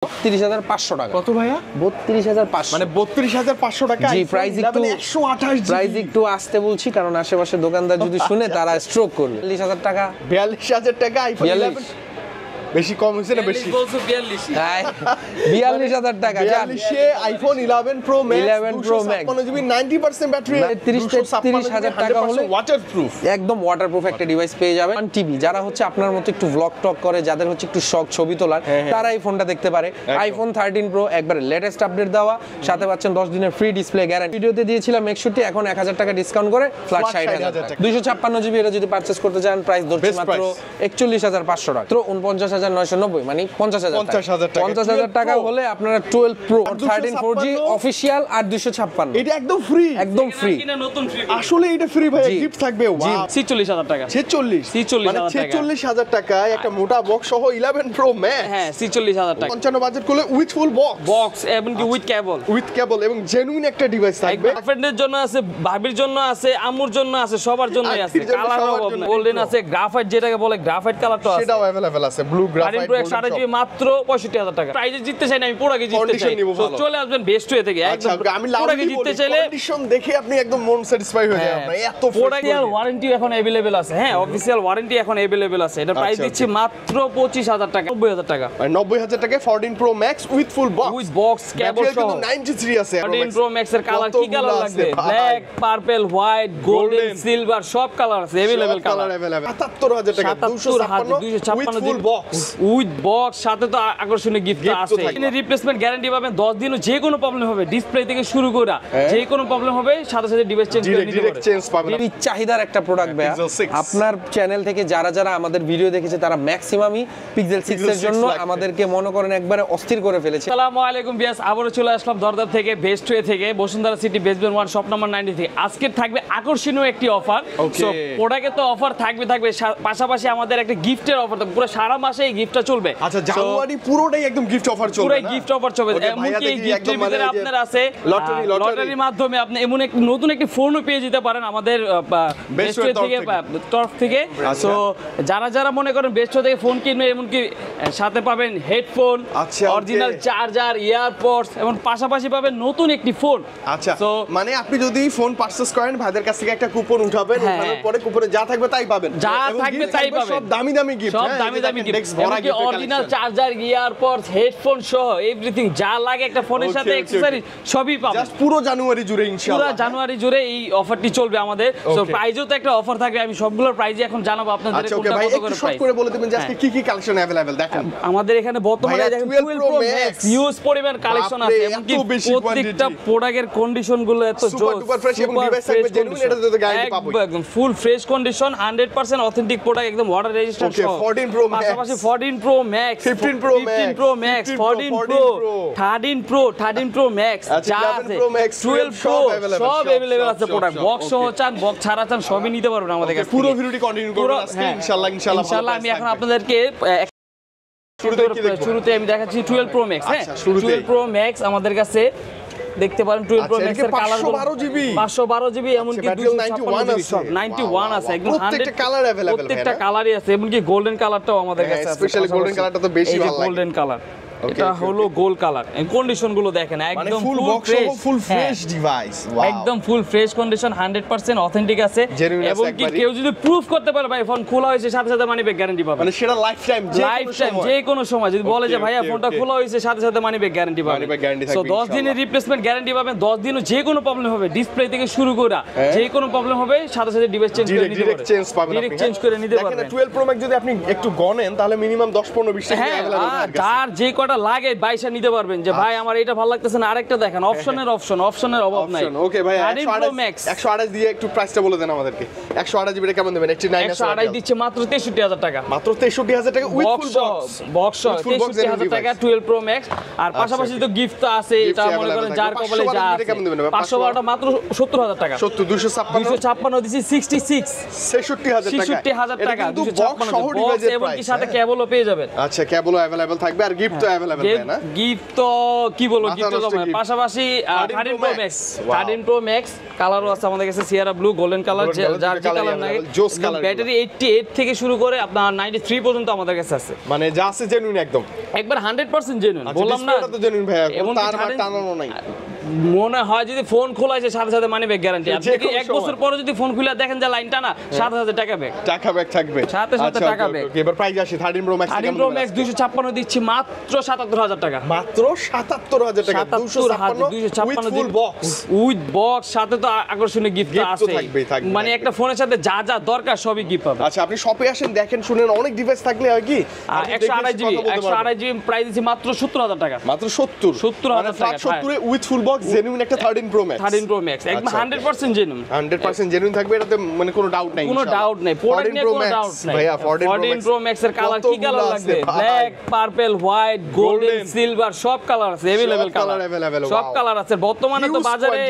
32,500 টাকা। কত ভাইয়া? 32,500 মানে 32,500 টাকা। জি, প্রাইস একটু 128 প্রাইস একটু আসতে বলছি কারণ আশেপাশে দোকানদার যদি শুনে তারা স্ট্রোক করবে। 40,000 টাকা, 42,000 টাকা আইফোন 11 বেশি কম হইছে না বেশি? 42,000 টাকা 42 এ iPhone 11 Pro Max 11 Pro Max 256 90% battery 30,000 টাকা হলে ওয়াটারপ্রুফ একদম ওয়াটারপ্রুফ একটা ডিভাইস পেয়ে যাবেন। টিভি যারা হচ্ছে আপনার মতো একটু ব্লগ টক করে, যাদের হচ্ছে একটু শখ ছবি তোলার, তারা এই ফোনটা দেখতে পারে। আইফোন 13 প্রো একবারে লেটেস্ট আপডেট দেওয়া, সাথে পাচ্ছেন 10 দিনের ফ্রি ডিসপ্লে গ্যারান্টি। ভিডিওতে দিয়েছিলাম 61, এখন 1000 টাকা ডিসকাউন্ট করে ফ্ল্যাট 60,000 টাকা। 256 জিবি এটা যদি পারচেজ করতে চান প্রাইস ধরছি মাত্র 41,500 টাকা, তো 49,990 মানে 50,000 টাকা হলে আপনারা 12 প্রো 13 4G অফিশিয়াল আর 256 এটা একদম ফ্রি, একদম ফ্রি। আসলে এটা ফ্রি ভাই, গিফট থাকবে। ওয়াও 46,000 টাকা। 46,000 টাকায় একটা মোটা বক্স সহ 11 প্রো ম্যাক্স। হ্যাঁ 46,000 টাকা 55 বাজেট করলে উইথ ফুল বক্স এবং কি উইথ কেবল এবং জেনুইন একটা ডিভাইস থাকবে। গার্লফ্রেন্ডের জন্য আছে, ভাবির জন্য আছে, আম্মুর জন্য আছে, সবার জন্যই আছে। কালার গোল্ডেন আছে, গ্রাফাইট যেটাকে বলে গ্রাফাইট কালারটা আছে, সেটাও अवेलेबल আছে। ব্লু গ্রাফাইট 128 মাত্র 65,000 টাকা। প্রাইজে জিততে চাই না আমি, পুরোকে জিততে চাই, তো চলে আসবেন বেস্ট ওয়ে থেকে। একদম আমি পুরোকে জিততে চাইলে কন্ডিশন দেখে আপনি একদম মন স্যাটিসফাই হয়ে যাবেন। আপনারা এত অফিশিয়াল ওয়ারেন্টি এখন अवेलेबल আছে। হ্যাঁ অফিশিয়াল ওয়ারেন্টি এখন अवेलेबल আছে। এটা প্রাইস দিচ্ছি মাত্র 25,000 টাকা, 90,000 টাকা। 90,000 টাকায় 14 pro max with full box, with box কেবল সহ 93 আছে। 14 প্রো ম্যাক্স এর কালার কি কালার লাগবে? Black, purple, white, golden, silver সব কালার আছে अवेलेबल কালার। 77,000 টাকা 256 with full box, with box সাথে তো আকর্ষণীয় গিফট আছে। এখানে রিপ্লেসমেন্ট গ্যারান্টি পাবেন 10 দিনও, যে কোনো প্রবলেম হবে ডিসপ্লে থেকে শুরু করে যে কোনো প্রবলেম হবে সাথে সাথে ডিভাইস চেঞ্জ করে নিতে ডিরেক্ট চেঞ্জ পাবেন। এই চাহিদার একটা প্রোডাক্ট ভাই। আপনার চ্যানেল থেকে যারা যারা আমাদের ভিডিও দেখেছে তারা ম্যাক্সিমামই পিক্সেল 6 এর জন্য আমাদেরকে মনে করেন একবারে অস্থির করে ফেলেছে। আসসালামু আলাইকুম বিয়াস, আবারও চলে আসলাম দরদার থেকে, বেস্ট ওয়ে থেকে, Bashundhara city basement 1 shop number 90 থেকে। আজকে থাকবে আকর্ষণীয় একটি অফার। সো প্রোডাক্টে তো অফার থাকবে পাশাপাশি আমাদের একটা গিফটের অফার থাকবে, পুরো সারা মাসে এই গিফটটা চলবে। আচ্ছা জানুয়ারি পুরোটাই একদম গিফট অফার চলবে, পুরো গিফট অফার চলবে। এমনকি এই গিফটের ভিতরে আপনার আছে লটারির মাধ্যমে আপনি এমন এক নতুন একটি ফোনও পেয়ে যেতে পারেন আমাদের বেস্ট ওয়ে থেকে তরফ থেকে। সো যারা যারা মনে করেন বেস্ট ওয়ে থেকে ফোন কিনবে, এমনকি সাথে পাবেন হেডফোন, অরিজিনাল চার্জার, ইয়ারপডস এবং পাশাপাশি পাবেন নতুন একটি ফোন। আচ্ছা তো মানে আপনি যদি ফোন পারচেজ করেন ভাইদের কাছ থেকে একটা কুপন উঠাবেন, উঠানোর পরে কুপনে যা থাকবে তাই পাবেন, যা থাকবে তাই পাবেন। সব দামি দামি গিফট, সব দামি দামি গিফট, এমনকি অরিজিনাল চার্জার, ইয়ারপডস, হেডফোন সহ এভরিথিং যা লাগে একটা ফোনের সাথে অ্যাকসেসরিজ সবই পাবেন। জাস্ট পুরো জানুয়ারি জুড়ে ইনশাআল্লাহ, পুরো জানুয়ারি জুড়ে এই অফারটি চলবে আমাদের। সো প্রাইজও তো একটা অফার থাকবে, আমি সবগুলোর প্রাইজই এখন জানাবো আপনাদের। আচ্ছা ওকে ভাই, একটু শর্ট করে বলে দিবেন যে আজকে কি কি কালেকশন अवेलेबल দেখেন। আমাদের এখানে বর্তমানে দেখেন 12 প্রো ম্যাক্স ইউজ পরিমাণ কালেকশন আছে, এমনকি প্রত্যেকটা প্রোডাক্টের কন্ডিশন গুলো এত জোস, সুপার ফ্রেশ এবং ডিভাইস থাকবে জেনুইন, এটা তো গ্যারান্টি পাবো একদম full fresh condition, 100% authentic product, একদম ওয়াটার রেজিস্ট্যান্ট সহ। 14 প্রো ম্যাক্স, পাশাপাশি 14 pro max, 15 pro max, 14 pro, 13 pro max যা আছে, 12 প্রো সব अवेलेबल আছে প্রোডাক্ট। বক্স সহ চান, বক্স ছাড়া চান, সবই নিতে পারবেন আমাদের কাছে। পুরো ভিডিওটি কন্টিনিউ করবেন আজকে ইনশাআল্লাহ। আমি এখন আপনাদেরকে শুরুতে আমি দেখাচ্ছি 12 প্রো ম্যাক্স। হ্যাঁ 12 প্রো ম্যাক্স আমাদের কাছে দেখতে পারেন। 12 প্রো ম্যাক্স এর কালার 512 জিবি এমনকি 291 আছে, একদম 100 প্রত্যেকটা কালার अवेलेबल, প্রত্যেকটা কালারই আছে, এমনকি গোল্ডেন কালারটাও আমাদের কাছে আছে। স্পেশালি গোল্ডেন কালারটা তো বেশি ভালো লাগে। গোল্ডেন কালার এটা হলো গোল্ড কালার। কন্ডিশন গুলো দেখেন একদম ফুল বক্স সহ ফুল ফ্রেশ ডিভাইস, ওয়াও একদম ফুল ফ্রেশ কন্ডিশন, 100% অথেন্টিক আছে। এবং কি কেউ যদি প্রুফ করতে পারে ভাই ফোন খোলা হয়েছে সাথে সাথে মানি ব্যাক গ্যারান্টি পাবে, মানে সেটা লাইফ টাইম যে কোনো সময় যদি বলে যে ভাইয়া ফোনটা খোলা হয়েছে সাথে সাথে মানি ব্যাক গ্যারান্টি পাবে। সো 10 দিনের রিপ্লেসমেন্ট গ্যারান্টি পাবেন, 10 দিনও যে কোনো প্রবলেম হবে ডিসপ্লে থেকে শুরু করে যে কোনো প্রবলেম হবে সাথে সাথে ডিভাইস চেঞ্জ করে নিতে পারবেন, ডিরেক্ট চেঞ্জ করে নিতে পারবেন। দেখেন 12 প্রো ম্যাক্স যদি আপনি একটু গনেন তাহলে মিনিমাম 10 15 20 টাকা अवेलेबल আছে। যার যে কটা লাগে 22 নিতে পারবেন, যে ভাই আমার এটা ভালো লাগতেছে না আরেকটা দেখেন, অপশনের অভাব নাই। ওকে ভাই 128 দিয়ে একটু প্রাইসটা বলে দেন আমাদেরকে। 128 জিবি কেমন দেবেন? 128 দিচ্ছে মাত্র 63,000 টাকা, মাত্র 63,000 টাকা উইথ ফুল বক্স 63,000 টাকা 12 প্রো ম্যাক্স। আর পাশাপাশি তো গিফট তো আছে, এটা মনে করেন যার কপালে যা আছে। 512 মাত্র 70,000 টাকা, 70 256 দিছি 66,000 টাকা 256 বক্স এবং কি সাথে কেবলও পেয়ে যাবেন। আচ্ছা কেবলও अवेलेबल থাকবে আর গিফট তো अवेलेबल है ना গিফট তো কি বলবো গিফট তো পাশাপাশি 13 Pro Max 13 Pro Max কালারও আছে আমাদের কাছে সিয়ারা ব্লু গোল্ডেন কালার যার যে কালার লাগে ব্যাটারি 88 থেকে শুরু করে আপনার 93 পর্যন্ত আমাদের কাছে আছে মানে যা আছে জেনুইন একদম একবার 100% জেনুইন বললাম না এটা তো জেনুইন ভাই কোনো তার টানানো নাই মনে হয় যদি ফোন খোলা আছে সাথে সাথে মানি ব্যাক গ্যারান্টি আপনি কি এক বছর পরে যদি ফোন খুলে দেখেন যে লাইনটা না 7000 টাকা ব্যাক থাকবে সাথে সাথে টাকা ব্যাক এবার প্রাইস আসে 13 Pro Max 13 Pro Max 256 দিচ্ছি মাত্র 77000 টাকা মাত্র 77000 টাকা 256 ফুল বক্স উইথ বক্স সাথে তো আকর্ষণীয় গিফট আছে মানে একটা ফোনের সাথে যা যা দরকার সবই গিফট পাবেন আচ্ছা আপনি শপে আসেন দেখেন শুনেন অনেক ডিভাইস থাকলে হয় কি 128 জিবি প্রাইস দিচ্ছি মাত্র 70000 টাকা মাত্র 70000 টাকা 70 A with full box genuine একটা 13 Pro Max 13 Pro Max একদম 100% জেনুইন 100% জেনুইন থাকবে এটাতে মানে কোনো ডাউট নাই কোনো ডাউট নাই প্রোডাক্ট নিয়ে কোনো ডাউট নাই ভাইয়া 14 Pro Max এর কালার কি কালার লাগবে black purple white golden silver সব কালার আছে अवेलेबल কালার সব কালার আছে বর্তমানে তো বাজারে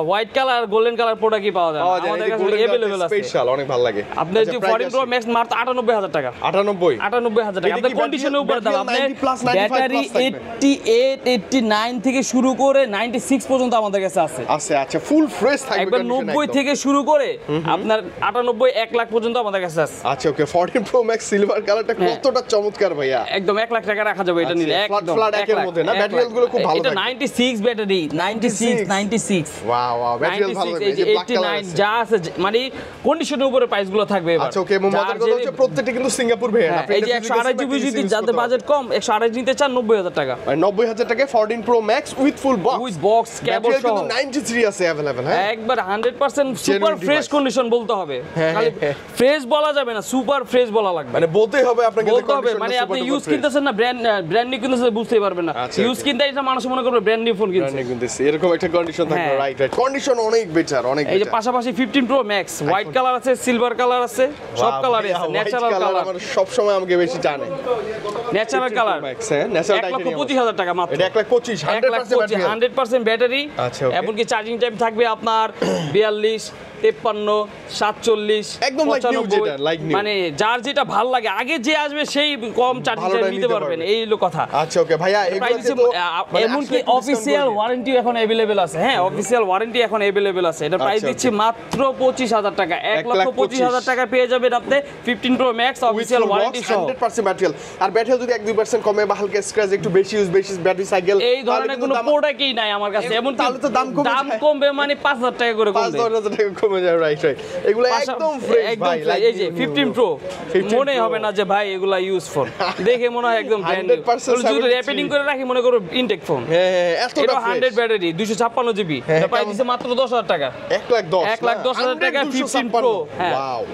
হোয়াইট কালার গোল্ডেন কালার প্রোডাক্টই পাওয়া যায় আমাদের কাছে अवेलेबल আছে স্পেশাল অনেক ভালো লাগে আপনি যদি 14 Pro Max মাত্র 98000 টাকা 98000 টাকা আপনি কন্ডিশনের উপর দাম আপনি ব্যাটারি 88 89 থেকে শুরু করে 96 পর্যন্ত আমাদের কাছে আছে আচ্ছা ফুল ফ্রেশ থাকবে একবার 90 থেকে শুরু করে আপনার 98 1 লাখ পর্যন্ত আমাদের কাছে আছে আচ্ছা ওকে 14 Pro Max সিলভার কালারটা কতটা চমৎকার ভাইয়া একদম 1 লাখ টাকা রাখা যাবে এটা নিলে একদম ফ্ল্যাট একের মধ্যে না ম্যাটেরিয়াল গুলো খুব ভালো এটা 96 ব্যাটারি 96 ওয়াও ম্যাটেরিয়াল ভালো এই যে 89 যা আছে মানে কন্ডিশনের উপরে প্রাইস গুলো থাকবে এবার আচ্ছা ওকে মোহাম্মদের কথা হচ্ছে প্রত্যেকটা কিন্তু সিঙ্গাপুর ভেরিয়েন্ট আপনি এই যে 128 জিবি যদি যাদের বাজেট কম 128 নিতে চান 90000 টাকা 90000 টাকা 14 Pro Max with full box কেবল সহ 93 আছে अवेलेबल হ্যাঁ একবার 100% সুপার ফ্রেশ কন্ডিশন বলতে হবে খালি ফ্রেশ বলা যাবে না সুপার ফ্রেশ বলা লাগবে মানে বলতেই হবে আপনাকে বলতে হবে মানে আপনি ইউজ কিনতেছেন না ব্র্যান্ড নিউ কিনতেছেন বুঝতেই পারবেন না ইউজ কিনতে এটা মানুষ মনে করবে ব্র্যান্ড নিউ ফোন কিনতেছে এরকম একটা কন্ডিশন থাকবে রাইট কন্ডিশন অনেক বেটার অনেক এই যে পাশাপাশি 15 Pro Max হোয়াইট কালার আছে সিলভার কালার আছে সব কালারই আছে ন্যাচারাল কালার আমার সব সময় আমাকে বেশি টানে ন্যাচারাল কালার ম্যাক্স হ্যাঁ ন্যাচারাল 1,25,000 টাকা মাত্র এটা 1,25,000 100% ব্যাটারি এমনকি চার্জিং টাইম থাকবে আপনার 42 53 47 একদম লাইক নিউ মানে যার যেটা ভালো লাগে আগে যে আসবে সেই কম চার্জিং টাইম নিতে পারবেন এই হলো কথা আচ্ছা ওকে ভাইয়া এগুলো তো এমনকি অফিশিয়াল ওয়ারেন্টি এখন अवेलेबल আছে হ্যাঁ অফিশিয়াল ওয়ারেন্টি এখন अवेलेबल আছে এটা প্রাইস দিচ্ছি মাত্র 25000 টাকা 1,25,000 টাকা পেয়ে যাবেন আপনি 15 Pro Max অফিশিয়াল ওয়ারেন্টি সহ 100% ম্যাটেরিয়াল আর ব্যাটারি যদি 1-2% কমে বা হালকা স্ক্র্যাচ একটু বেশি ইউজ বেশি ব্যাটারি সাইকেল এই ধরনের কোনো প্রোডাক্টই নাই আমার কাছে এমন তাহলে তো দাম কমবে মানে 5000 টাকা করে কমবে 5000 টাকা কমে যাবে রাইট এগুলো একদম ফ্রেশ ভাই এই যে 15 Pro মনে হবে না যে ভাই এগুলা ইউজ ফোন দেখে মনে হয় একদম ব্র্যান্ড নিউ যদি র্যাপিডিং করে রাখি মনে করো ইনটেক ফোন হ্যাঁ এতটা 100 ব্যাটারি 256 জিবি এটা প্রাইস দিছে মাত্র 10000 টাকা 1,10,000 টাকা 15 Pro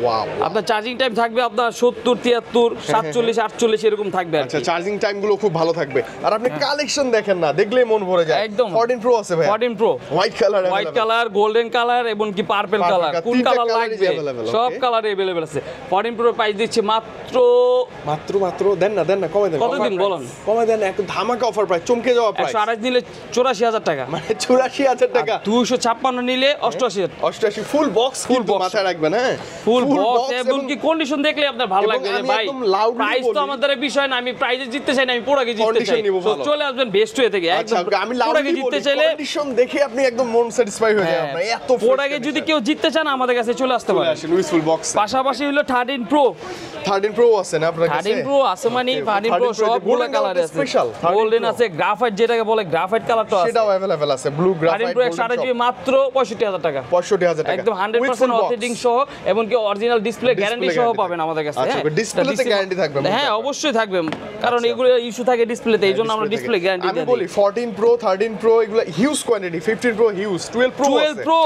ওয়াও আপনার চার্জিং টাইম থাকবে আপনার 70 73 47 48 এরকম থাকবে আচ্ছা চার্জিং টাইম গুলো খুব ভালো থাকবে আর আপনি কালেকশন দেখেন না দেখলেই মন ভরে যায় একদম 14 Pro আছে ভাই 14 Pro white colour golden colour এবং কি পার্পল কালার কোন কালার লাগবে সব কালার अवेलेबल আছে 14 Pro প্রাইস দিচ্ছি মাত্র দেন না কমে দেন কতদিন বলুন কমে দেন একটু ধামাকা অফার প্রাইস চমকে যাওয়া প্রাইস 128 নিলে 84000 টাকা মানে 84000 টাকা 256 নিলে 88 ফুল বক্স মাথায় রাখবেন হ্যাঁ ফুল বক্স এবং কি কন্ডিশন দেখলে আপনার ভালো লাগবে ভাই প্রাইস তো আমাদের বিষয় না আমি প্রাইজে জিততে চাই না আমি প্রোডাক্টে জিততে চাই তো চলে আসবেন বেস্ট ওয়ে থেকে একদম আমি প্রোডাক্টে জিততে চাইলে কন্ডিশন দেখে আপনি একদম মন স্যাটিসফাই হয়ে যাবেন আপনার এত প্রোডাক্টে যদি কেউ জিততে চান আমাদের কাছে চলে আসতে পারেন ফুল বক্স পাশাপাশি হলো 13 Pro আছে না আপনার কাছে 13 Pro আছে মানে 13 Pro সবগুলো কালার আছে গোল্ডেন আছে গ্রাফাইট যেটাকে বলে গ্রাফাইট কালারটা আছে সেটাও अवेलेबल আছে ব্লু গ্রাফাইট 13 Pro 128 জিবি মাত্র 65000 টাকা 65000 টাকা একদম 100% অথেন্টিক সহ এবং কি অরিজিনাল ডিসপ্লে গ্যারান্টি সহ পাবেন আমাদের কাছে আচ্ছা ডিসপ্লেতে গ্যারান্টি থাকবে হ্যাঁ অবশ্যই থাকবে কারণ এগুলো ইস্যু থাকে ডিসপ্লেতে এইজন্য আমরা ডিসপ্লে গ্যারান্টি দিই আমি বলি 14 Pro 13 Pro এগুলো huge quantity 15 Pro huge 12 Pro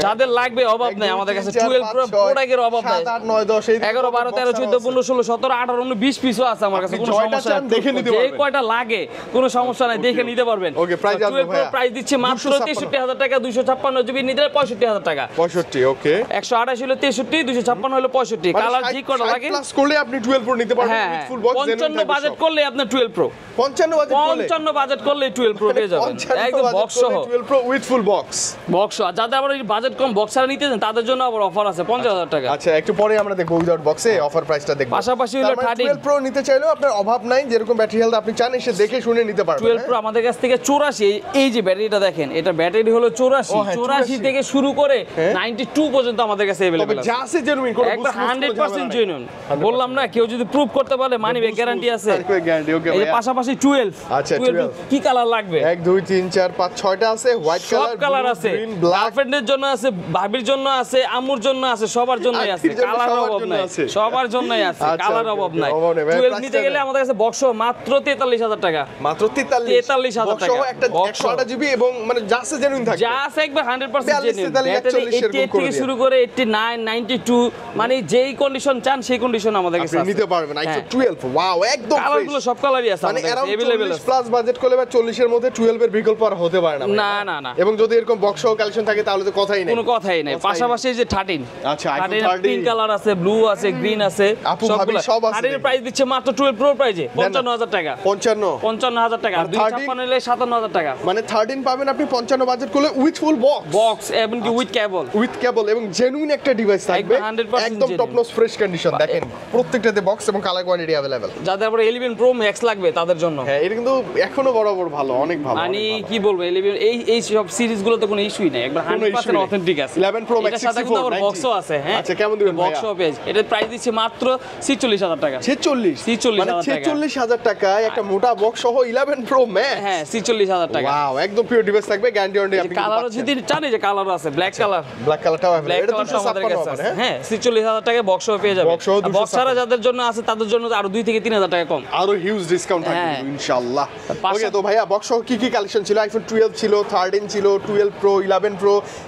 যাদের লাগবে অভাব নাই আমাদের কাছে 12 Pro প্রোডাক্টের অভাব নাই 7 8 9 10 11 12 13 14 15 16 17 18 19 20 পিসও আছে আমার কাছে কোনো সমস্যা নাই দেখে নিতে পারবেন যে কয়টা লাগে কোনো সমস্যা নাই দেখে নিতে পারবেন ওকে প্রাইস জানবো ভাই প্রাইস দিচ্ছি মাত্র 63000 টাকা 256 জিবি নিলে 65000 টাকা 65 ওকে 128 হলো 63 256 হলো 65 কালার জি কয়টা লাগে প্লাস করলে আপনি 12 Pro নিতে পারবেন উইথ ফুল বক্স 55 বাজেট করলে আপনি 12 Pro 55 বাজেট করলে 12 Pro পেয়ে যাবেন একদম বক্স সহ 12 Pro উইথ ফুল বক্স যাদের আবার বাজেট কম বক্স ছাড়া নিতে চান তাদের জন্য আবার অফার আছে 50,000 টাকা। আচ্ছা একটু পরে আমরা দেখব উইদাউট বক্সে অফার প্রাইসটা দেখব। পাশাপাশি হলো 12 প্রো নিতে চাইলেও আপনার অভাব নাই, যেরকম ব্যাটারি হেলথ আপনি চান এসে দেখে শুনে নিতে পারবেন। 12 প্রো আমাদের কাছ থেকে 84, এই যে ব্যাটারিটা দেখেন, এটা ব্যাটারি হলো 84 থেকে শুরু করে 92 পর্যন্ত আমাদের কাছে अवेलेबल আছে। যা আছে জেনুইন কোনো একবার 100% জেনুইন। বললাম না, কেউ যদি প্রুফ করতে পারে মানি ব্যাক গ্যারান্টি আছে। গ্যারান্টি ওকে এই ভাই। পাশাপাশি 12, আচ্ছা 12 কি কালার লাগবে? 1 2 3 4 5 6টা আছে, হোয়াইট সব কালার, কালার আছে, গ্রিন, ব্ল্যাক, গার্লফ্রেন্ডের জন্য আছে, ভাবির জন্য আছে, আম্মুর জন্য আছে, সবার জন্যই আছে, আত্মীয়ের জন্য, কালার সবার অভাব জন্য নাই, আছে। সবার জন্যই আছে, আচ্ছা, কালার ওকে, অভাব ওকে, নাই। অভাব নেই। ভাই, 12 নিতে প্রাইসটা গেলে আমাদের কাছে বক্স মাত্র 43,000 টাকা, মাত্র 43,000 43,000 টাকা টাকা। একটা বক্স 108 জিবি এবং মানে যা আছে জেনুইন থাকবে। যা আছে একবার 100% 42, জেনুইন। 43, ব্যাটারি 41 এরকম 88 করে থেকে দিয়ে। শুরু করে 89, 92 মানে যেই কন্ডিশন চান সেই কন্ডিশন আমাদের কাছে আপনি আছে। নিতে পারবেন আইফোন হ্যাঁ। 12 ওয়াও একদম কালারগুলো সব কালারই আছে মানে আমাদের কাছে অ্যারাউন্ড अवेलेबल 40 আছে। প্লাস বাজেট করলে বা 40 এর মধ্যে 12 এর বিকল্প আর হতে পারে না ভাই, না, না, না। এবং যদি এরকম বক্স সহ কালেকশন থাকে তাহলে তো কথাই নেই। কোনো কথাই নাই। পাশাপাশি এই যে 13, আচ্ছা, iPhone 13 পিঙ্ক 13 কালার আছে, ব্লু আছে, গ্রিন আছে, আপু ভাবি সব আছে 13 এর প্রাইস দিচ্ছে মাত্র 12 প্রো প্রাইজে 55,000 টাকা। 55 55,000 টাকা। আর 256 নিলে 57,000 টাকা। মানে 13 পাবেন আপনি 55 বাজেট করলে উইথ ফুল বক্স বক্স এবং কি উইথ কেবল। উইথ কেবল এবং জেনুইন একটা ডিভাইস থাকবে, একদম 100% একদম top genuine। Notch fresh condition. দেখেন প্রত্যেকটাতে বক্স এবং কালার কোয়ান্টিটি अवेलेबल। যাদের আবার 11 প্রো ম্যাক্স লাগবে তাদের জন্য হ্যাঁ এটা কিন্তু এখনো বরাবর ভালো, অনেক ভালো। মানে কি বলবো, 11 এই সব সিরিজগুলোতে কোনো ইস্যুই নাই, একবার কোনো issue 100% নেই। অথেন্টিক আছে। 11 Pro Max এটার সাথে কিন্তু 64, আবার 90 বক্সও আছে। হ্যাঁ আচ্ছা, কেমন দিবেন ভাইয়া? বক্সও পেজ এটার প্রাইস দিচ্ছে মাত্র 46,000 টাকা। 46 মানে 46,000 টাকা। 46,000 টাকায় একটা মোটা বক্স সহ 11 প্রো ম্যাক্স। হ্যাঁ 46,000 টাকা। ওয়াও একদম পিওর ডিভাইস থাকবে, গ্যারান্টি ওয়ারেন্টি আপনি কালারও যদি জানি যে কালার আছে, ব্ল্যাক কালার, ব্ল্যাক কালারটাও ব্ল্যাক अवेलेबल। এটা কালারটা আমাদের 256 কাছে হবে আছে। হ্যাঁ 46,000 টাকায় বক্সও পেয়ে যাবে। বক্স সহ 256 বক্স ছাড়া যাদের জন্য আছে তাদের জন্য আরো 2 থেকে 3,000 টাকা কম। আরো হিউজ ডিসকাউন্ট থাকবে হ্যাঁ। ইনশাআল্লাহ। পাশা- ওকে তো ভাইয়া বক্স সহ কি কি কালেকশন ছিল? আইফোন 12 ছিল, 13 ছিল, 12 প্রো,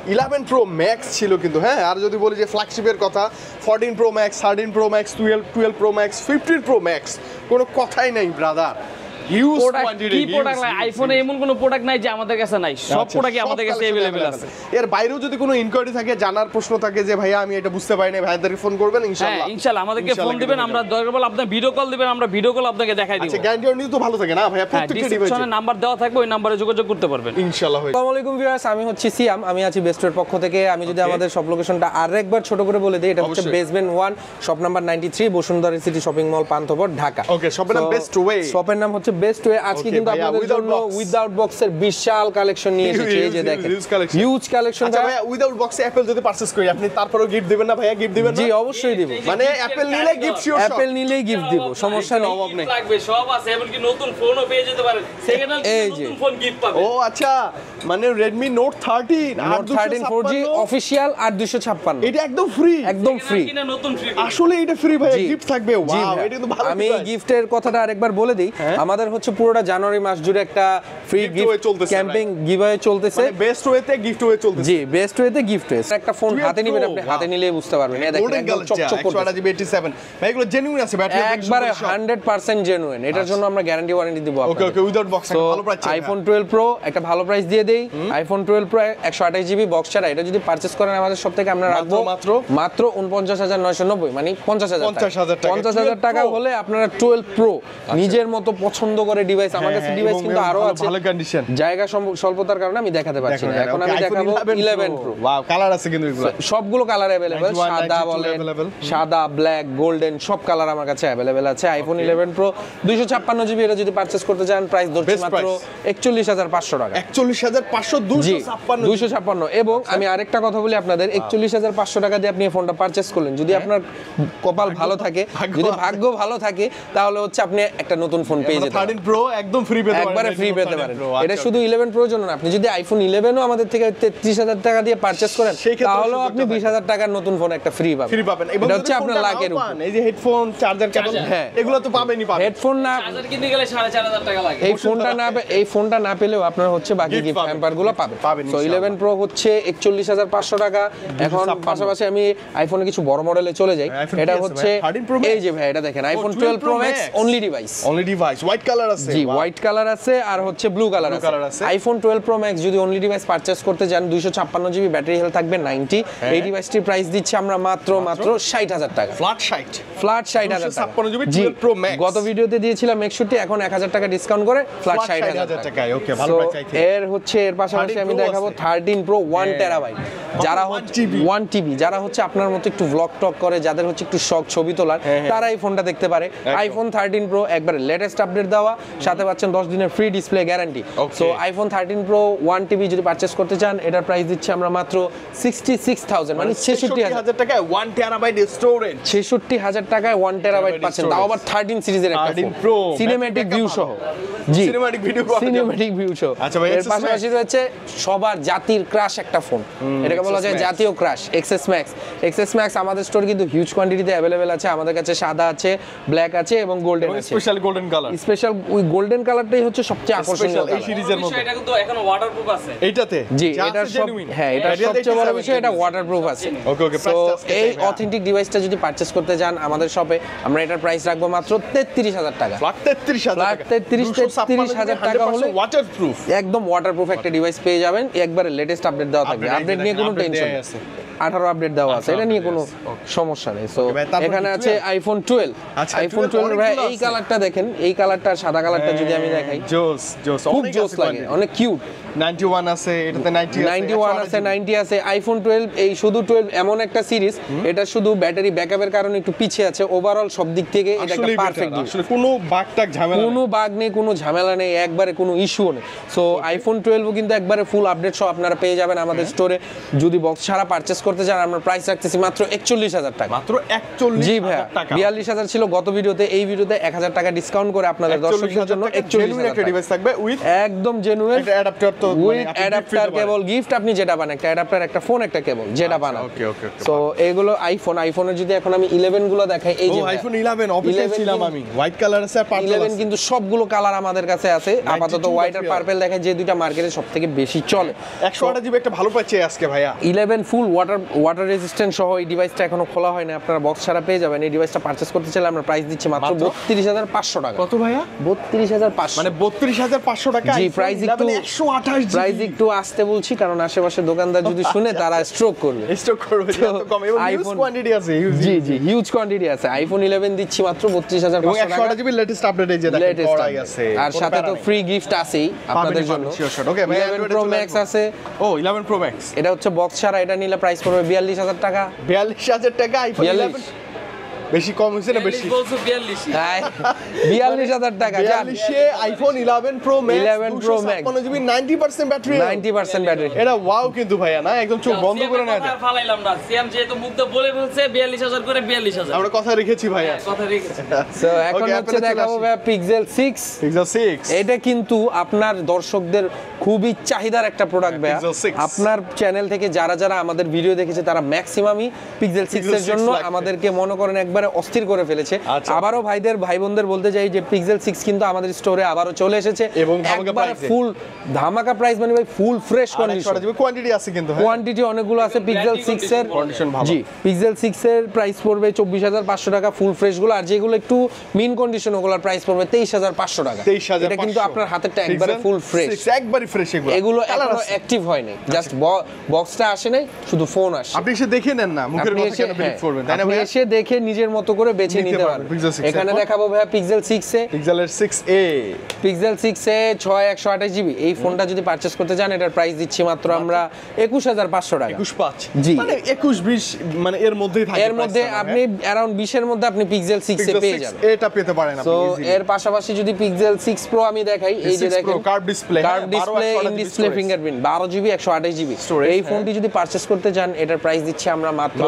11 প্রো ম্যাক্স ছিল কিন্তু। হ্যাঁ আর যদি বলি যে ফ্ল্যাগশিপের কথা, 14 pro max, 13 pro max, 12 pro max, 15 pro max, কোনো কথাই নাই ব্রাদার। হিউজ কি প্রোডাক্ট লাগে আইফোনে, এমন কোনো প্রোডাক্ট নাই যে আমাদের কাছে নাই, সব প্রোডাক্টই আমাদের কাছে अवेलेबल আছে। এর বাইরেও যদি কোনো ইনকোয়ারি থাকে, জানার প্রশ্ন থাকে যে ভাইয়া আমি এটা বুঝতে পারি না, ভাইয়াদেরকে ফোন করবেন হ্যাঁ ইনশাআল্লাহ। ইনশাআল্লাহ আমাদেরকে ফোন দিবেন, আমরা দরকার পড়লে আপনার ভিডিও কল দিবেন, আমরা ভিডিও কল আপনাকে দেখাই দিব। আচ্ছা গ্যারান্টি ওয়ারেন্টি তো ভালো থাকে না ভাইয়া হ্যাঁ প্রত্যেকটা ডিভাইসে? ডেসক্রিপশনে নাম্বার দেওয়া থাকবে, ওই নম্বরে যোগাযোগ করতে পারবেন ইনশাআল্লাহ। আসসালামু আলাইকুম ভিউয়ার্স, আমি হচ্ছি সিয়াম, আমি আছি বেস্টের পক্ষ থেকে। আমি যদি আমাদের সব লোকেশনটা আরেকবার ছোট করে বলে দিই, এটা হচ্ছে অবশ্যই। Basement 1 shop number 93 Bashundhara city shopping mall Panthapath Dhaka. Okay শপের নাম বেস্ট ওয়ে। শপের নাম হচ্ছে বেস্ট ওয়ে। আজকে Okay, কিন্তু ভাইয়া, আপনাদের without জন্য box। উইদাউট বক্সের বিশাল কালেকশন নিয়ে এসেছি। এই যে দেখেন হিউজ কালেকশন। আচ্ছা ভাইয়া উইদাউট বক্সে অ্যাপল যদি পারচেজ করি আপনি তারপরেও গিফট দিবেন না ভাইয়া? গিফট দিবেন না? জি অবশ্যই দিব। মানে অ্যাপল নিলে গিফট শিওর। অ্যাপেল নিলেই গিফট দিব, সমস্যা নেই। অভাব নেই, লাগবে সব আছে, এমনকি নতুন ফোনও পেয়ে যেতে পারেন, সেকেন্ড হ্যান্ড এই যে। নতুন ফোন গিফট পাবেন। ও আচ্ছা মানে Redmi Note 13 note 13 4G official 8256 এটা একদম ফ্রি। একদম ফ্রি। কিনা নতুন ফ্রি। আসলে এটা ফ্রি ভাইয়া, জি। গিফট থাকবে। জি ওয়াও ভাইয়া। এটা কিন্তু ভালো। আমি গিফটের কথাটা আরেকবার বলে দিই, আমাদের হচ্ছে পুরোটা জানুয়ারি মাস জুড়ে একটা ফ্রি Giveaway গিফট চলতেছে, ক্যাম্পিং গিভঅ্যাওয়ে চলতেছে। মানে বেস্ট ওয়েতে গিফট ওয়ে চলতেছে। জি বেস্ট ওয়েতে গিফট ওয়ে। একটা ফোন 12 হাতে নিবেন, Pro, আপনি wow। হাতে নিলেই বুঝতে পারবেন। এই দেখেন গোল্ডেন একদম চকচক করছে, 128GB 87 ভাই এগুলো জেনুইন আছে ব্যাটারি একবারে 100% জেনুইন। এটার জন্য আমরা গ্যারান্টি ওয়ারেন্টি দিব ওকে আপনাদের। ওকে উইদাউট বক্স তো ভালো প্রাইস। আইফোন 12 প্রো একটা ভালো প্রাইস দিয়ে দেই। আইফোন 12 প্রো 128GB বক্স ছাড়া এটা যদি পারচেজ করেন আমাদের সব থেকে আমরা রাখবো মাত্র 49,990 মানে 50,000 টাকা। 50,000 টাকা হলে আপনারা 12 প্রো নিজের মতো পছন্দ করে ডিভাইস, আমার কাছে ডিভাইস কিন্তু আরো আছে, ভালো কন্ডিশন। জায়গা স্বল্পতার কারণে আমি দেখাতে পারছি না। এখন আমি দেখাবো 11 প্রো। ওয়াও কালার আছে কিন্তু এগুলো সবগুলো কালার अवेलेबल, 91, সাদা 92 বলেন, available। সাদা, ব্ল্যাক, গোল্ডেন সব কালার আমার কাছে अवेलेबल আছে। আইফোন 11 প্রো 256GB এটা যদি পারচেজ করতে চান প্রাইস ধরছি Best মাত্র price। 41,500 টাকা। 41,500 জি 256 256। এবং আমি আরেকটা কথা বলি আপনাদের, 41,500 টাকা দিয়ে আপনি এই ফোনটা পারচেজ করলেন, যদি আপনার কপাল ভালো থাকে, যদি ভাগ্য ভালো থাকে, তাহলে হচ্ছে আপনি একটা নতুন ফোন পেয়ে যেতে পারেন। 13 প্রো একদম ফ্রি পেতে পারেন, একবারে ফ্রি পেতে পারেন। এটা আচ্ছা, শুধু 11 প্রো জন্য না, আপনি যদি আইফোন 11ও আমাদের থেকে 33,000 টাকা দিয়ে পারচেজ করেন সেই ক্ষেত্রে তাহলেও সুযোগটা আপনি থাকবে। 20,000 টাকার নতুন ফোন একটা ফ্রি পাবেন। ফ্রি পাবেন। এবং এটা যদি হচ্ছে আপনার ফোনটা লাকের নাও উপর। পান, এই যে হেডফোন, চার্জার কেবল, হ্যাঁ। এগুলো তো পাবেনই পাবেন। হেডফোন না, চার্জার কিনতে গেলে 4,500 টাকা লাগে। এই ফোনটা না পেলেও আপনার হচ্ছে বাকি Gift গিফট পাবেন। হ্যাম্পার গুলো পাবেন। পাবেন সো ইনশাআল্লাহ। 11 প্রো হচ্ছে 41,500 টাকা। এখন 256 পাশাপাশি আমি আইফোনে কিছু বড় মডেলে চলে যাই। iPhone এটা কি আছে হচ্ছে ভাই? 13 Pro Max? এই যে ভাই এটা দেখেন iPhone 12 pro max only device. Only device white colour আছে জি হোয়াইট কালার আছে আর হচ্ছে ব্লু কালার আছে আইফোন 12 প্রো ম্যাক্স যদি অনলি ডিভাইস পারচেজ করতে যান 256 জিবি ব্যাটারি হেলথ থাকবে 90 এই ডিভাইসটির প্রাইস দিচ্ছি আমরা মাত্র 60000 টাকা ফ্ল্যাট 60000 টাকা 256 জিবি 12 প্রো ম্যাক্স গত ভিডিওতে দিয়েছিলাম 61 এখন 1000 টাকা ডিসকাউন্ট করে ফ্ল্যাট 60000 টাকা ওকে ভালো প্রাইস চাইতে এর পাশাপাশি আমি দেখাবো 13 প্রো 1 টেরাবাইট যারা হচ্ছে 1 টিবি যারা হচ্ছে আপনার মতো একটু ব্লগ টক করে যাদের হচ্ছে একটু শখ ছবি তোলার তারা এই ফোনটা দেখতে পারে আইফোন 13 প্রো একবারে লেটেস্ট আপডেট দেওয়া সাথে পাচ্ছেন 10 দিনের free display guarantee so iPhone 13 pro 1 TB যদি পারচেজ করতে চান এটার প্রাইস দিচ্ছি আমরা মাত্র 66000 মানে 66000 টাকায় 1 টেরাবাইট স্টোরেজ 66000 টাকায় 1 টেরাবাইট পাচ্ছেন তাও আবার 13 সিরিজের একটা 13 Pro সিনেম্যাটিক ভিউ সহ জি সিনেম্যাটিক ভিডিও সিনেম্যাটিক ভিউ সহ আচ্ছা ভাই এর পাশাপাশি রয়েছে সবার জাতির ক্রাশ একটা ফোন এটাকে বলা যায় জাতীয় ক্রাশ এক্সএস ম্যাক্স আমাদের স্টোর কিন্তু হিউজ কোয়ান্টিটিতে अवेलेबल আছে আমাদের কাছে সাদা আছে ব্ল্যাক আছে এবং গোল্ডেন আছে স্পেশাল গোল্ডেন কালার স্পেশাল ওই গোল্ডেন কালারটাই হচ্ছে সবচেয়ে আকর্ষণীয় এই সিরিজের মধ্যে এটা কিন্তু এখনো ওয়াটারপ্রুফ আছে এইটাতে জি এটা সব হ্যাঁ এটা সবচেয়ে বড় বিষয় এটা ওয়াটারপ্রুফ আছে ওকে সো এই অথেন্টিক ডিভাইসটা যদি পারচেজ করতে যান আমাদের শপে আমরা এটার প্রাইস রাখবো মাত্র 33000 টাকা ফ্ল্যাট 33000 টাকা হলে ওয়াটারপ্রুফ একদম ওয়াটারপ্রুফ একটা ডিভাইস পেয়ে যাবেন একবারে লেটেস্ট আপডেট দেওয়া থাকবে আপডেট নিয়ে কোনো টেনশন নেই 18 আপডেট দেওয়া আছে এটা নিয়ে কোনো সমস্যা নেই সো এখানে আছে আইফোন 12 আইফোন 12 ভাই এই কালারটা দেখেন এই কালারটা সাদা কালারটা যদি আমি দেখাই জোস খুব জোস লাগে অনেক কিউট 91 আছে এটাতে 91 আছে 90 আছে আইফোন 12 এই শুধু 12 এমন একটা সিরিজ এটা শুধু ব্যাটারি ব্যাকআপের কারণে একটু পিছিয়ে আছে ওভারঅল সব দিক থেকে এটা একটা পারফেক্ট আসলে কোনো বাগটাক ঝামেলা কোনো বাগ নেই কোনো ঝামেলা নেই একবারে কোনো ইস্যুও নেই সো আইফোন 12 কিন্তু একবারে ফুল আপডেট সহ আপনারা পেয়ে যাবেন আমাদের স্টোরে যদি বক্স ছাড়া পারচেজ করতে চান আমরা প্রাইস রাখতেছি মাত্র 41000 টাকা মাত্র 41000 জি ভাই 42000 ছিল গত ভিডিওতে এই ভিডিওতে 1000 টাকা ডিসকাউন্ট করে আপনাদের দর্শকদের জন্য 41000 টাকা ডিভাইস থাকবে উইথ একদম জেনুইন একটা অ্যাডাপ্টার তো উইথ অ্যাডাপ্টার কেবল গিফট আপনি যেটা বানান একটা অ্যাডাপ্টার একটা ফোন একটা কেবল যেটা বানান ওকে সো এগুলো আইফোনের যদি এখন আমি 11 গুলো দেখাই এই যে আইফোন 11 অফিসিয়াল ছিলাম আমি হোয়াইট কালার আছে আর পার্পল 11 কিন্তু সবগুলো কালার আমাদের কাছে আছে আপাতত হোয়াইট আর পার্পল দেখাই যে দুইটা মার্কেটে সবথেকে বেশি চলে 108 জিবি একটা ভালো পাচ্ছি আজকে ভাইয়া 11 ফুল ওয়াটার রেজিস্ট্যান্ট সহ এই ডিভাইসটা এখনো খোলা হয়নি আপনারা বক্স ছাড়া পেয়ে যাবেন এই ডিভাইসটা পারচেজ করতে চাইলে আমরা প্রাইস দিচ্ছি মাত্র 32500 টাকা কত ভাইয়া 32500 মানে 32500 টাকা জি প্রাইস একটু 128 প্রাইস একটু আসতে বলছি কারণ আশেপাশে দোকানদার যদি শুনে তারা স্ট্রোক করবে স্টক করবে এত কম এবং হিউজ কোয়ান্টিটি আছে জি হিউজ কোয়ান্টিটি আছে আইফোন 11 দিচ্ছি মাত্র 32500 এবং টাকা 128 জিবি লেটেস্ট আপডেট এই যে দেখেন করাই আছে আর সাথে তো ফ্রি গিফট আছেই আপনাদের জন্য ওকে ভাই 11 প্রো ম্যাক্স আছে ও 11 প্রো ম্যাক্স এটা হচ্ছে বক্স ছাড়া এটা নিলে প্রাইস পড়বে 42000 টাকা 42000 টাকা আইফোন 11 বেশি কম হইছে না বেশি বলছো 42 হ্যাঁ 42000 টাকা জান 42 এ iPhone 11 Pro Max 11 Pro Max 256 GB 90% battery 90% battery এটা ওয়াও কিন্তু ভাইয়া না একদম চোখ বন্ধ করে না এটা ফালাইলাম না সিএম যেহেতু মুগ্ধ বলে বলছে 42000 করে 42000 আমরা কথা রেখেছি ভাইয়া কথা রেখেছি সো এখন হচ্ছে দেখাবো ভাই পিক্সেল 6 পিক্সেল 6 এটা কিন্তু আপনার দর্শকদের খুবই চাহিদার একটা প্রোডাক্ট ভাই Pixel 6 আপনার চ্যানেল থেকে যারা আমাদের ভিডিও দেখেছে তারা ম্যাক্সিমামই পিক্সেল 6 এর জন্য আমাদেরকে মনে করেন একবারে অস্থির করে ফেলেছে আবারও ভাই বোনদের বলতে চাই যে পিক্সেল 6 কিন্তু আমাদের স্টোরে আবারও চলে এসেছে এবং ধামাকা প্রাইসে ফুল ধামাকা প্রাইস মানে ভাই ফুল ফ্রেশ কন্ডিশন কোয়ান্টিটি আছে কিন্তু কোয়ান্টিটি অনেকগুলো আছে পিক্সেল 6 এর কন্ডিশন ভালো জি পিক্সেল 6 এর প্রাইস পড়বে 24500 টাকা ফুল ফ্রেশ গুলো আর যেগুলো একটু মিন কন্ডিশন ওগুলোর প্রাইস পড়বে 23500 টাকা 23500 এটা কিন্তু আপনার হাতেরটা একবারে ফুল ফ্রেশ একবারে ফ্রেশ এগুলো এখনো অ্যাক্টিভ হয় নাই জাস্ট বক্সটা আসে নাই শুধু ফোন আসে আপনি এসে দেখে নেন না মুখের কথা কেন বিলিভ করবেন তাই না আপনি ভাই এসে দেখে নিজের মতো করে বেছে নিতে পারবেন এখানে দেখাবো ভাই পিক্সেল 6 এ পিক্সেলের 6a পিক্সেল 6 এ 6128 জিবি এই ফোনটা যদি পারচেজ করতে চান এটার প্রাইস দিচ্ছি মাত্র আমরা 21500 টাকা 215 জি মানে 21 20 মানে এর মধ্যেই থাকে এর মধ্যে আপনি অ্যারাউন্ড 20 এর মধ্যে আপনি পিক্সেল 6 এ পেয়ে যাবেন এটা পেতে পারেন আপনি তো ইজিলি এর পাশাপাশি যদি পিক্সেল 6 প্রো আমি দেখাই এই যে দেখেন curve display in display fingerprint 12 GB 128 GB এই ফোনটি যদি পারচেজ করতে চান এটার প্রাইস দিচ্ছি আমরা মাত্র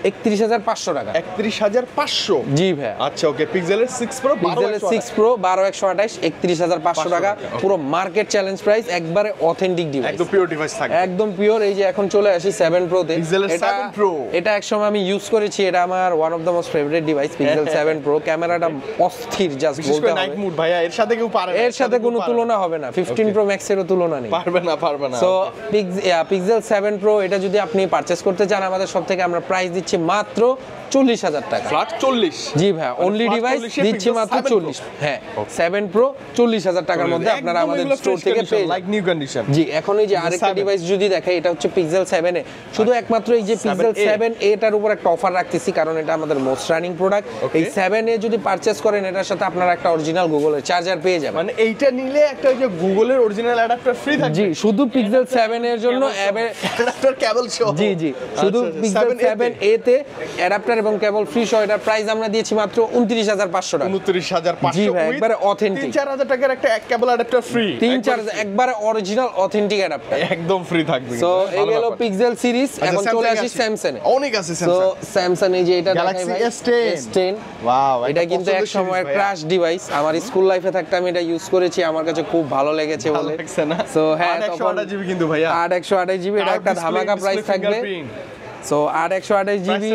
31500 টাকা 31500 জি ভাই আচ্ছা ওকে পিক্সেলের 6 প্রো পিক্সেলের 6 প্রো 12128 31500 টাকা পুরো মার্কেট চ্যালেঞ্জ প্রাইস একবারে অথেন্টিক ডিভাইস একদম পিওর ডিভাইস থাকে একদম পিওর এই যে এখন চলে আসি 7 প্রো তে পিক্সেলের 7 প্রো এটা একসময় আমি ইউজ করেছি এটা আমার one of the most favourite device pixel 7 pro ক্যামেরাটা অস্থির জাস্ট বলতে হবে নাইট মুড ভাইয়া এর সাথে কেউ পারে না এর সাথে কোনো তুলনা হবে না 15 প্রো ম্যাক্স এরও তুলনা নেই পারবে না সো পিক্সেল 7 প্রো এটা যদি আপনি পারচেজ করতে চান আমাদের সব থেকে আমরা প্রাইস দিচ্ছি দিচ্ছি মাত্র 40,000 টাকা। ফ্ল্যাট 40? জি ভাই, অনলি ডিভাইস দিচ্ছি মাত্র 40। হ্যাঁ 7 প্রো 40,000 টাকার মধ্যে আপনারা আমাদের স্টোর থেকে পেয়ে লাইক নিউ কন্ডিশন। জি, এখন এই যে আরেকটা ডিভাইস যদি দেখাই, এটা হচ্ছে পিক্সেল 7 এ, শুধু একমাত্র এই যে পিক্সেল 7 এটার উপর একটা অফার রাখতেছি, কারণ এটা আমাদের মোস্ট রানিং প্রোডাক্ট। এই 7 এ যদি পারচেজ করেন, এটার সাথে আপনারা একটা অরিজিনাল গুগলের চার্জার পেয়ে যাবেন। মানে এইটা নিলে একটা ওই যে গুগলের অরিজিনাল অ্যাডাপ্টার ফ্রি থাকবে। জি, শুধু পিক্সেল 7 এর জন্য অ্যাডাপ্টার কেবল সহ। জি জি, শুধু পিক্সেল 7 এ তে অ্যাডাপ্টার এবং কেবল ফ্রি সহ এটার প্রাইস আমরা দিয়েছি মাত্র 29,500 টাকা। 29,500। জি ভাই, একবারে অথেন্টিক। 3-4,000 টাকার একটা এক কেবল অ্যাডাপ্টার ফ্রি। 3-4 একবারে অরিজিনাল অথেন্টিক অ্যাডাপ্টার একদম ফ্রি থাকবে। সো এই গেল পিক্সেল সিরিজ। এখন চলে আসি স্যামসাং এ। অনেক আছে সো স্যামসাং। স্যামসাং এই যে এটা দেখাই Galaxy ভাই, S10 ওয়াও, এটা কিন্তু এক সময় ক্রাশ ডিভাইস। আমার স্কুল লাইফে থাকতে আমি এটা ইউজ করেছি, আমার কাছে খুব ভালো লেগেছে বলে। সো হ্যাঁ, 828 জিবি কিন্তু ভাইয়া। 828 জিবি, এটা একটা ধামাকা প্রাইস থাকবে। সো 828 জিবি,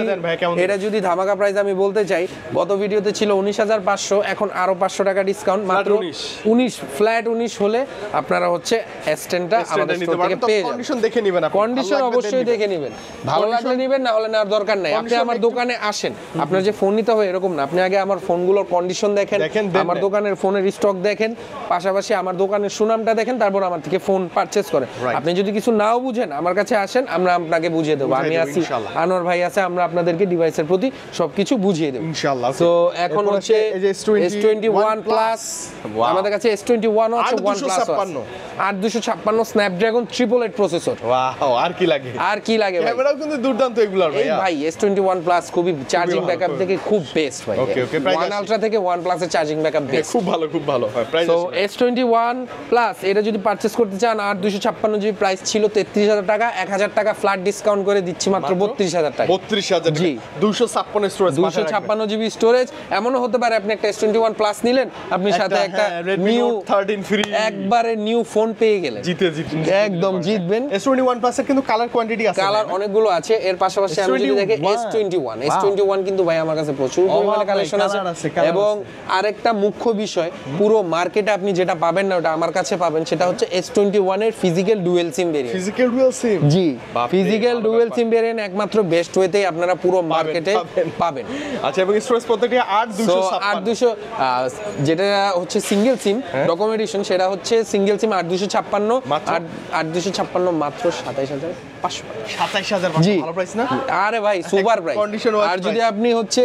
এটা যদি ধামাকা প্রাইস আমি বলতে চাই, গত ভিডিওতে ছিল 19,500, এখন আরো 500 টাকা ডিসকাউন্ট, মাত্র 19 ফ্ল্যাট 19 হলে আপনারা হচ্ছে S10 টা আমাদের স্টোর থেকে পেয়ে যাবেন। কন্ডিশন দেখে নেবেন আপনি। কন্ডিশন অবশ্যই দেখে নেবেন, ভালো লাগলে নেবেন, না হলে নেওয়ার দরকার নাই। আপনি আমার দোকানে আসেন, আপনার যে ফোন নিতে হবে এরকম না, আপনি আগে আমার ফোনগুলোর কন্ডিশন দেখেন, আমার দোকানের ফোনের স্টক দেখেন, পাশাপাশি আমার দোকানের সুনামটা দেখেন, তারপর আমার থেকে ফোন পারচেজ করেন। আপনি যদি কিছু নাও বুঝেন, আমার কাছে আসেন, আমরা আপনাকে বুঝিয়ে দেবো। আমি আছি, আনোয়ার ভাই আছে, আমরা আপনাদেরকে ডিভাইসের প্রতি সবকিছু বুঝিয়ে দেব ইনশাআল্লাহ। সো এখন হচ্ছে S21 প্লাস, আমাদের কাছে S21 আছে, OnePlus 8256 স্ন্যাপড্রাগন 888 প্রসেসর। ওয়াও, আর কি লাগে? আর কি লাগে ভাই? ক্যামেরাও কিন্তু দুর্দান্ত এগুলোর এই ভাই S21 প্লাস খুবই চার্জিং ব্যাকআপ থেকে খুব বেস্ট ভাই। ওকে ওকে, প্রাইস One Ultra থেকে OnePlus এর চার্জিং ব্যাকআপ বেস্ট, খুব ভালো খুব ভালো। প্রাইস সো S21 প্লাস এটা যদি পারচেজ করতে চান, 8256 জিবি প্রাইস ছিল 33,000 টাকা, 1,000 টাকা ফ্ল্যাট ডিসকাউন্ট করে দিচ্ছি মাত্র 32,000 টাকা। 32,000 জি, 256 স্টোরেজ, 256 জিবি স্টোরেজ। এমনও হতে পারে আপনি একটা S21 প্লাস নিলেন, আপনি সাথে একটা নিউ 13 ফ্রি, একবারে নিউ ফোন পেয়ে গেলেন, জিতে একদম জিতবেন। S21 প্লাস এর কিন্তু কালার কোয়ান্টিটি আছে, কালার অনেকগুলো আছে। এর পাশাপাশি আমি যদি দেখি S21 কিন্তু ভাই আমার কাছে প্রচুর পরিমাণে কালেকশন আছে। এবং আরেকটা মুখ্য বিষয়, পুরো মার্কেটে আপনি যেটা পাবেন না ওটা আমার কাছে পাবেন, সেটা হচ্ছে S21 এর physical dual SIM variant. Physical dual SIM, জি, ফিজিক্যাল ডুয়াল সিম ভেরিয়েন্ট একমাত্র বেস্ট ওয়েতেই আপনারা পুরো মার্কেটে পাবেন। আচ্ছা, এবং স্টোরেজ প্রত্যেকটি 8256, যেটা হচ্ছে সিঙ্গেল সিম ডকুমেন্টেশন, সেটা হচ্ছে সিঙ্গেল সিম 8256, 8256 মাত্র 27,500। 27,500, জি, ভালো প্রাইস না? আরে ভাই সুপার প্রাইস। আর যদি আপনি হচ্ছে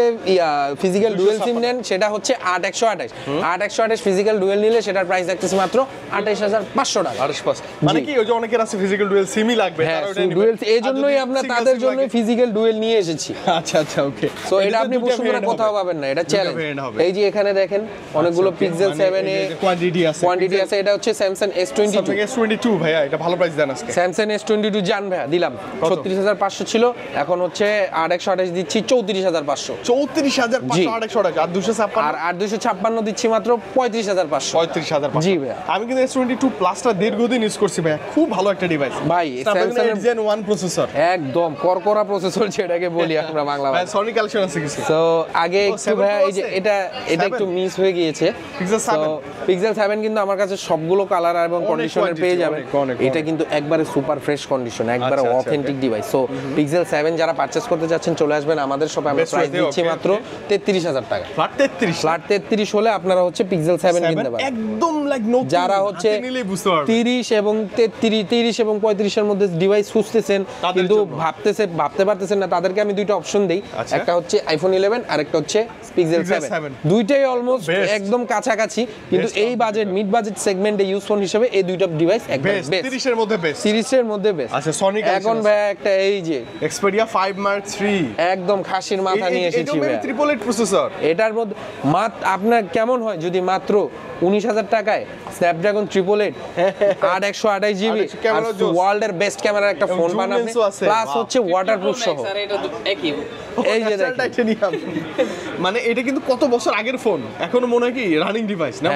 ফিজিক্যাল ডুয়াল সিম নেন, সেটা হচ্ছে 8128 ফিজিক্যাল ডুয়াল নিলে সেটার প্রাইস থাকতেছে মাত্র 28,500 টাকা। 28,500, মানে কি ওই যে অনেকের আছে ফিজিক্যাল ডুয়াল সিমই লাগবে, হ্যাঁ, ডুয়াল, এই জন্যই আমরা তাদের জন্য ফিজিক্যাল ডুয়াল নিয়ে এসেছি। আচ্ছা আচ্ছা, ওকে। সো এটা আপনি বসুন্ধরা কোথাও পাবেন না, এটা চ্যালেঞ্জ। এই যে এখানে দেখেন অনেকগুলো পিক্সেল 7 এ কোয়ান্টিটি আছে। এটা হচ্ছে স্যামসাং S22 ভাইয়া, এটা ভালো প্রাইস দেন আজকে। স্যামসাং S22 জান ভাইয়া দিলাম 36,500 ছিল, এখন হচ্ছে 828 দিচ্ছি 34,500। 34,500 800 টাকা। আর 256, আর 256 দিচ্ছি মাত্র 35,500। 35,500। জি ভাইয়া, আমি কিন্তু S22 প্লাসটা দীর্ঘদিন ইউজ করছি ভাইয়া, খুব ভালো একটা ডিভাইস ভাই। স্যামসাং এর Gen 1 প্রসেসর, একদম করকরা প্রসেসর যেটাকে বলি আমরা বাংলা ভাই। ভাষায়। সনি কালেকশন আছে কিছু। সো আগে একটু ভাইয়া এই যে এটা একটু মিস হয়ে গিয়েছে। পিক্সেল 7 কিন্তু আমার কাছে সবগুলো কালার এবং কন্ডিশনের পেয়ে যাবেন। এটা কিন্তু একবারে সুপার ফ্রেশ কন্ডিশন, একবারে অথেন্টিক ডিভাইস। সো পিক্সেল 7 যারা পারচেজ করতে যাচ্ছেন, চলে আসবেন আমাদের শপে। আমরা প্রাইস দিচ্ছি মাত্র 33,000 টাকা। ফ্ল্যাট 33, ফ্ল্যাট 33 হলে আপনারা হচ্ছে পিক্সেল 7 কিনতে পারেন। একদম লাইক নতুন, যারা হচ্ছে 30 এবং 35 এর মধ্যে ডিভাইস খুঁজতেছেন কিন্তু ভাবতে পারতেছেন না, তাদেরকে আমি দুইটা অপশন দেই। একটা হচ্ছে আইফোন 11 আর একটা হচ্ছে পিক্সেল 7। দুইটাই অলমোস্ট একদম কাছাকাছি, কিন্তু এই বাজেট মিড বাজেট সেগমেন্টে ইউজ ফোন হিসেবে এই দুইটা ডিভাইস একদম বেস্ট। 30 এর মধ্যে বেস্ট, 30 এর মধ্যে বেস্ট। আচ্ছা, সনি এখন ভাই একটা এই যে Xperia 5 Mark III, একদম খাসির মাথা নিয়ে এসেছি ভাই। 888 প্রসেসর, এটার মধ্যে আপনার কেমন হয় যদি মাত্র 19,000 টাকায় স্ন্যাপড্রাগন 888 828 জিবি ওয়ার্ল্ডের বেস্ট ক্যামেরার একটা ফোন বানাবে, প্লাস হচ্ছে ওয়াটারপ্রুফ সহ। এই যে দেখেন, মানে এটা কিন্তু কত বছর আগের ফোন, এখনো মনে হয় কি রানিং ডিভাইস না?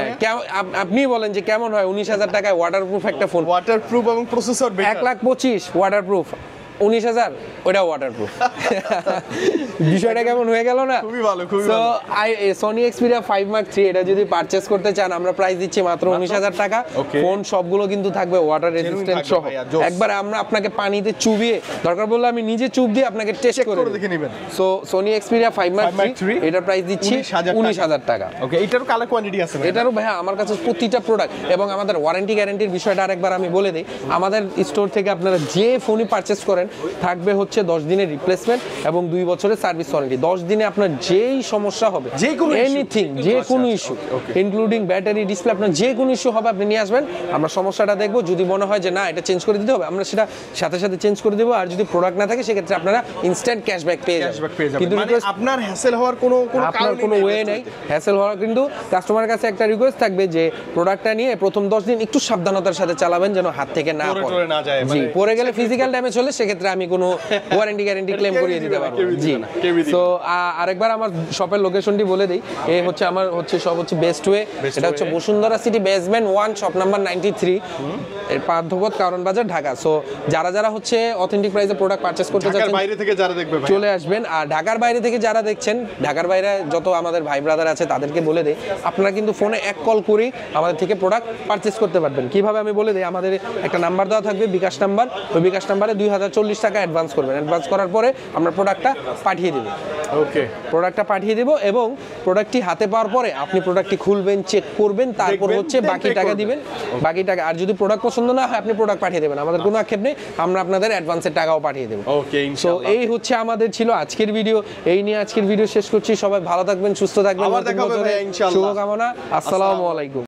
আপনি বলেন যে কেমন হয় 19,000 টাকায় ওয়াটারপ্রুফ একটা ফোন, ওয়াটারপ্রুফ এবং প্রসেসর 1,25,000 ওয়াটারপ্রুফ, 19,000 ওটা ওয়াটারপ্রুফ। বিষয়টা কেমন হয়ে গেল না? খুবই ভালো, খুবই সো ভালো। সনি এক্সপিরিয়া 5 Mark 3 এটা যদি পারচেজ করতে চান আমরা প্রাইস দিচ্ছি মাত্র 19,000 টাকা। Okay. ফোন সবগুলো কিন্তু থাকবে ওয়াটার রেজিস্ট্যান্ট থাকবে সহ। ভাইয়া, জোস। একবার আমরা আপনাকে পানিতে চুবিয়ে দরকার পড়লে আমি নিজে চুব দিয়ে আপনাকে টেস্ট Check করে করে দেব। দেখে নিবেন। So Sony Xperia 5 Mark 5 Mark 3 3 এটার প্রাইস দিচ্ছি 19,000 টাকা। ওকে, এটারও কালার কোয়ান্টিটি আছে ভাই? এটারও ভাইয়া আমার কাছে প্রতিটা প্রোডাক্ট এবং আমাদের ওয়ারেন্টি গ্যারান্টির বিষয়টা আরেকবার আমি বলে দিই। আমাদের স্টোর থেকে আপনারা যে ফোনই পারচেস করেন থাকবে হচ্ছে 10 দিনের রিপ্লেসমেন্ট এবং 2 বছরের সার্ভিস ওয়ারেন্টি। 10 দিনে আপনার যেই সমস্যা হবে, যে কোনো issue? এনিথিং, যে কোনো ইস্যু ইনক্লুডিং ব্যাটারি, ডিসপ্লে, আপনার যে কোনো ইস্যু হবে আপনি নিয়ে আসবেন, আমরা সমস্যাটা দেখবো। যদি মনে হয় যে না এটা চেঞ্জ করে দিতে হবে, আমরা সেটা সাথে সাথে চেঞ্জ করে দেবো। আর যদি প্রোডাক্ট না থাকে সেক্ষেত্রে আপনারা ইনস্ট্যান্ট ক্যাশব্যাক পেয়ে ক্যাশব্যাক পেয়ে যাবেন। যাবেন। কিন্তু মানে request- আপনার হ্যাসেল হওয়ার কোনো আপনার কোনো ওয়ে নেই হ্যাসেল হওয়ার, কিন্তু কাস্টমারের কাছে একটা রিকোয়েস্ট থাকবে যে প্রোডাক্টটা নিয়ে প্রথম 10 দিন একটু সাবধানতার সাথে চালাবেন যেন হাত থেকে না পড়ে পড়ে। টরে না যায়, জি, মানে পড়ে গেলে ফিজিক্যাল ড্যামেজ হলে সেক্ষেত্রে আমি কোনো ওয়ারেন্টি গ্যারান্টি ক্লেম করিয়ে দিতে পারবো। জি, তো আরেকবার আমার শপের লোকেশনটি বলে দিই। এই হচ্ছে আমার হচ্ছে সব হচ্ছে বেস্ট ওয়ে, এটা হচ্ছে Bashundhara city basement 1 shop number 93 এর পার্থপথ কারণ বাজার, ঢাকা। সো যারা যারা হচ্ছে অথেন্টিক প্রাইসে প্রোডাক্ট পারচেজ করতে ঢাকার চাচ্ছেন বাইরে থেকে যারা দেখবে ভাই চলে আসবেন। আর ঢাকার বাইরে থেকে যারা দেখছেন, ঢাকার বাইরে যত আমাদের ভাই ব্রাদার আছে তাদেরকে বলে দেই আপনারা কিন্তু ফোনে এক কল করেই আমাদের থেকে প্রোডাক্ট পারচেজ করতে পারবেন। কিভাবে আমি বলে দিই, আমাদের একটা নাম্বার দেওয়া থাকবে বিকাশ নাম্বার, ওই বিকাশ নাম্বারে 2040 টাকা অ্যাডভান্স করবেন। অ্যাডভান্স করার পরে আমরা প্রোডাক্টটা পাঠিয়ে দেব। ওকে, প্রোডাক্টটা পাঠিয়ে দেব এবং প্রোডাক্টটি হাতে পাওয়ার পরে আপনি প্রোডাক্টটি খুলবেন, চেক করবেন, তারপর দেখবেন, হচ্ছে then বাকি pay টাকা করবেন। দিবেন। বাকি টাকা, আর যদি প্রোডাক্ট পছন্দ না হয় আপনি প্রোডাক্ট পাঠিয়ে দেবেন, আমাদের কোনো আক্ষেপ নেই, আমরা আপনাদের অ্যাডভান্সের টাকাও পাঠিয়ে দেবো। ওকে, সো ইনশাআল্লাহ। এই হচ্ছে আমাদের ছিল আজকের ভিডিও। এই নিয়ে আজকের ভিডিও শেষ করছি। সবাই ভালো থাকবেন, সুস্থ থাকবেন, আবার নতুন দেখা হবে বছরে ভাইয়া, ইনশাআল্লাহ। শুভকামনা। আসসালামু আলাইকুম।